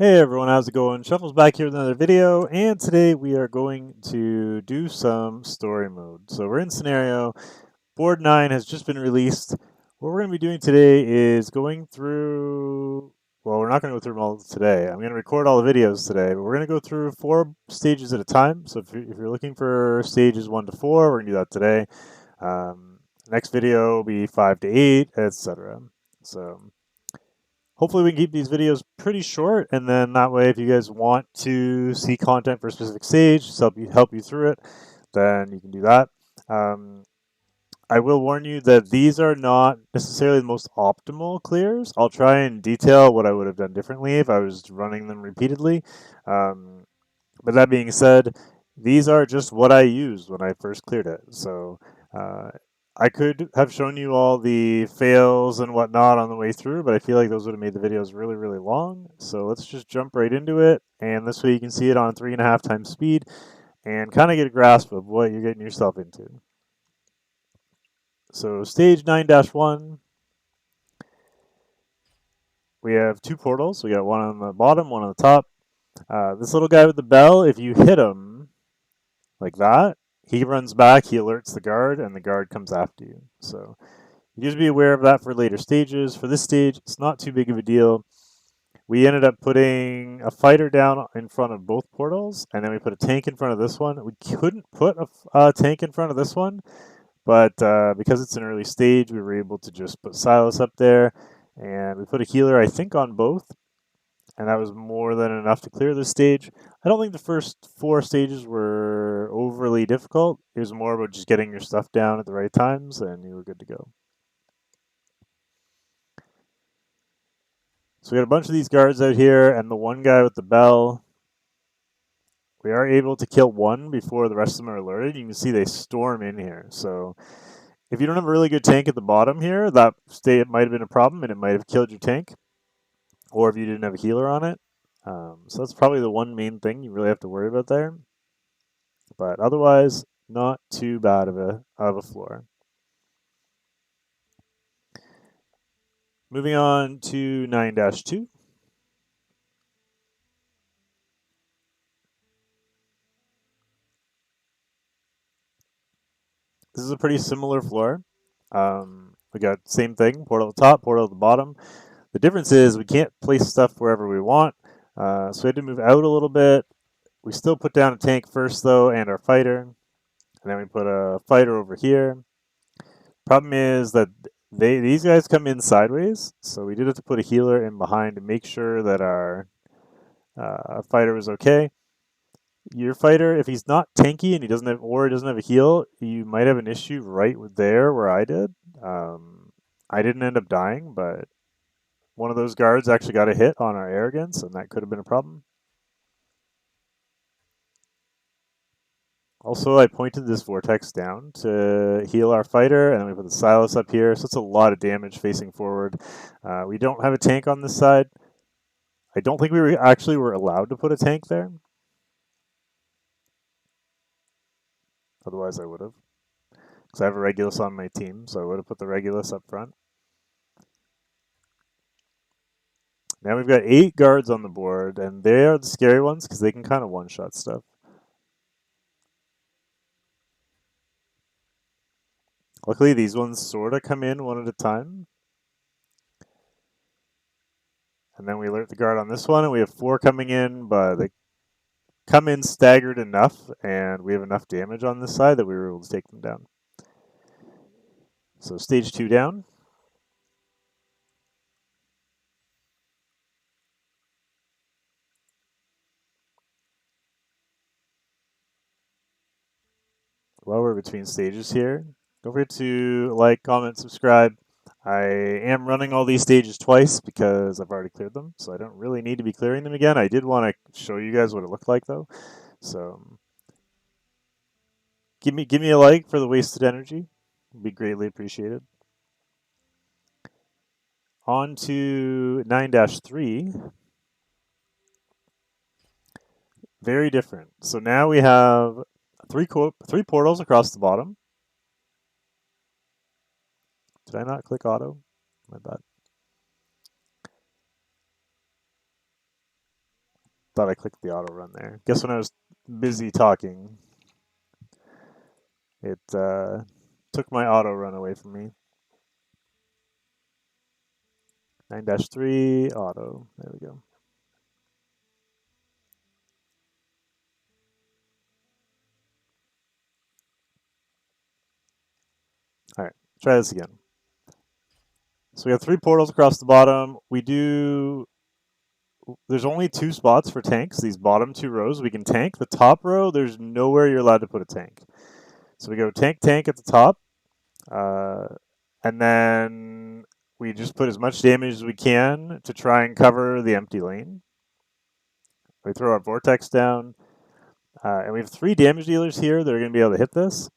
Hey everyone, how's it going? Shuffle's back here with another video, and today we are going to do some story mode. So we're in scenario, board 9 has just been released. What we're going to be doing today is going through, well, we're not going to go through them all today. I'm going to record all the videos today, but we're going to go through 4 stages at a time. So if you're looking for stages 1 to 4, we're going to do that today. Next video will be 5 to 8, etc. So hopefully we can keep these videos pretty short, and then that way if you guys want to see content for a specific stage, just help you through it, then you can do that. I will warn you that these are not necessarily the most optimal clears. I'll try and detail what I would have done differently if I was running them repeatedly. But that being said, these are just what I used when I first cleared it. So uh, I could have shown you all the fails and whatnot on the way through, but I feel like those would have made the videos really, really long. So let's just jump right into it. And this way you can see it on 3.5 times speed and kind of get a grasp of what you're getting yourself into. So stage 9-1, we have 2 portals. We got one on the bottom, one on the top. This little guy with the bell, if you hit him like that, he runs back, he alerts the guard, and the guard comes after you. So you just be aware of that for later stages. For this stage, it's not too big of a deal. We ended up putting a fighter down in front of both portals, and then we put a tank in front of this one. We couldn't put a tank in front of this one, but because it's an early stage, we were able to just put Silas up there, and we put a healer, I think, on both, and that was more than enough to clear this stage. I don't think the first 4 stages were overly difficult. It was more about just getting your stuff down at the right times, and you were good to go. So we got a bunch of these guards out here, and the one guy with the bell. We are able to kill one before the rest of them are alerted. You can see they storm in here. So if you don't have a really good tank at the bottom here, that state might have been a problem, and it might have killed your tank. Or if you didn't have a healer on it. So that's probably the one main thing you really have to worry about there. But otherwise, not too bad of a floor. Moving on to 9-2. This is a pretty similar floor. We got same thing, portal at the top, portal at the bottom. The difference is we can't place stuff wherever we want, so we had to move out a little bit. We still put down a tank first though, and our fighter, and then we put a fighter over here. Problem is that these guys come in sideways, so we did have to put a healer in behind to make sure that our fighter was okay. Your fighter, if he's not tanky and he doesn't have a heal, you might have an issue right there where I did. I didn't end up dying, but one of those guards actually got a hit on our arrogance, and that could have been a problem. Also, I pointed this vortex down to heal our fighter, and then we put the Silas up here, so it's a lot of damage facing forward. We don't have a tank on this side. I don't think we were allowed to put a tank there. Otherwise, I would have. Because I have a Regulus on my team, so I would have put the Regulus up front. Now we've got 8 guards on the board, and they are the scary ones because they can kind of one-shot stuff. Luckily, these ones sort of come in one at a time. And then we alert the guard on this one, and we have 4 coming in, but they come in staggered enough, and we have enough damage on this side that we were able to take them down. So stage 2 down. While we're between stages here, don't forget to like, comment, subscribe. I am running all these stages twice because I've already cleared them, so I don't really need to be clearing them again. I did want to show you guys what it looked like though. So give me a like for the wasted energy. It'd be greatly appreciated. On to 9-3. Very different. So now we have three portals across the bottom. Did I not click auto? My bad. thought I clicked the auto run there. Guess when I was busy talking, it took my auto run away from me. 9-3 auto. There we go. All right, try this again. So we have 3 portals across the bottom. There's only 2 spots for tanks, these bottom 2 rows. We can tank. The top row, there's nowhere you're allowed to put a tank. So we go tank, tank at the top. And then we just put as much damage as we can to try and cover the empty lane. We throw our vortex down. And we have 3 damage dealers here that are going to be able to hit this.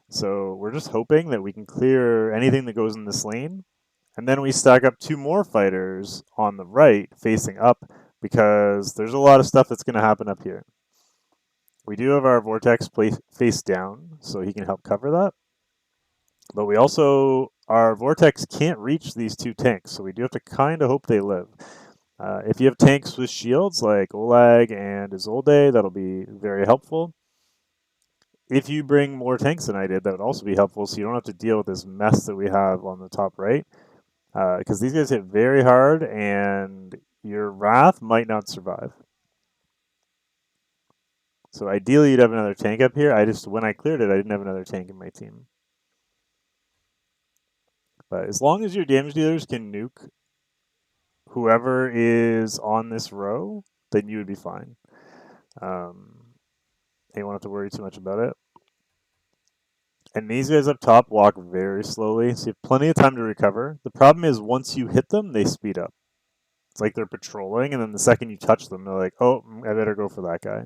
So we're just hoping that we can clear anything that goes in this lane. And then we stack up 2 more fighters on the right facing up because there's a lot of stuff that's going to happen up here. We do have our vortex face down, so he can help cover that. But we also, our vortex can't reach these 2 tanks, so we do have to kind of hope they live. If you have tanks with shields like Olag and Isolde, that'll be very helpful. If you bring more tanks than I did, that would also be helpful, so you don't have to deal with this mess that we have on the top right. Because these guys hit very hard, and your Wrath might not survive. So ideally, you'd have another tank up here. When I cleared it, I didn't have another tank in my team. But as long as your damage dealers can nuke whoever is on this row, then you would be fine. You won't have to worry too much about it. And these guys up top walk very slowly, so you have plenty of time to recover. The problem is once you hit them, they speed up. It's like they're patrolling, and then the second you touch them, they're like, oh, I better go for that guy.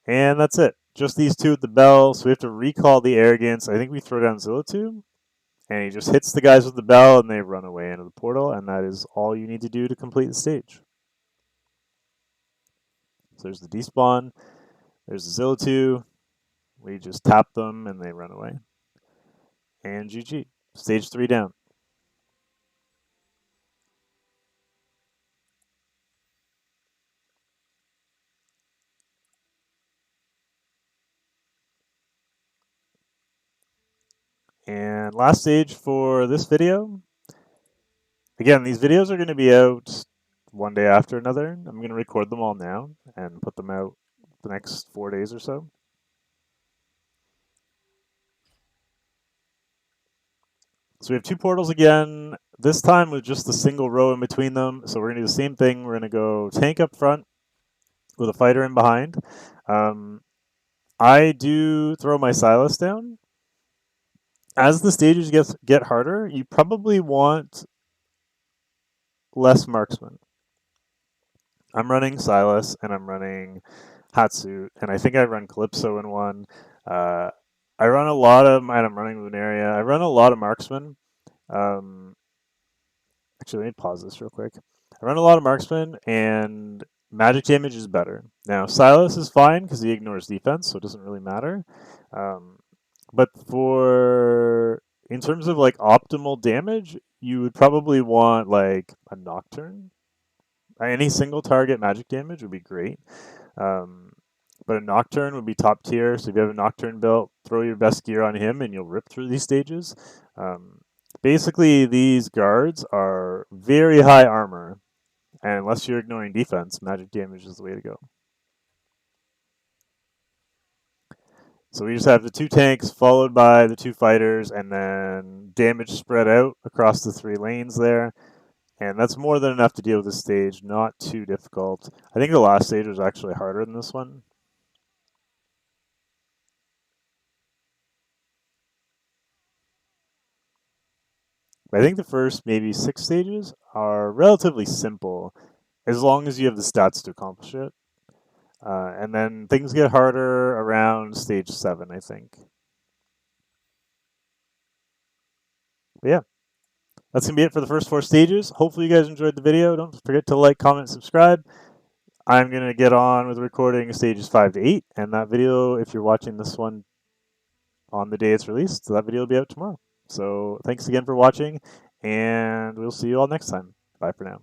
And that's it. Just these 2 at the bell, so we have to recall the arrogance. I think we throw down Zillatu, and he just hits the guys with the bell, and they run away into the portal, and that is all you need to do to complete the stage. So there's the despawn, there's the Zillatu, we just tap them, and they run away. And GG. Stage 3 down. And last stage for this video. Again, these videos are going to be out one day after another. I'm going to record them all now and put them out the next 4 days or so. So we have 2 portals again, this time with just a single row in between them. So we're going to do the same thing. We're going to go tank up front with a fighter in behind. I do throw my Silas down. As the stages get harder, you probably want less marksman. I'm running Silas and I'm running Hatsuit, and I think I run Calypso in one. I run a lot of, and I'm running Lunaria. I run a lot of marksman. Actually, let me pause this real quick. I run a lot of marksman, and magic damage is better. Now, Silas is fine because he ignores defense, so it doesn't really matter. But in terms of like optimal damage, you would probably want like a Nocturne. Any single target magic damage would be great. But a Nocturne would be top tier. So if you have a Nocturne built, throw your best gear on him and you'll rip through these stages. Basically, these guards are very high armor. And unless you're ignoring defense, magic damage is the way to go. So we just have the 2 tanks followed by the 2 fighters, and then damage spread out across the 3 lanes there. And that's more than enough to deal with this stage, not too difficult. I think the last stage was actually harder than this one. I think the first maybe 6 stages are relatively simple, as long as you have the stats to accomplish it. And then things get harder around stage 7, I think. But yeah, that's going to be it for the first 4 stages. Hopefully you guys enjoyed the video. Don't forget to like, comment, subscribe. I'm going to get on with recording stages 5 to 8, and that video, if you're watching this one on the day it's released, so that video will be out tomorrow. So thanks again for watching, and we'll see you all next time. Bye for now.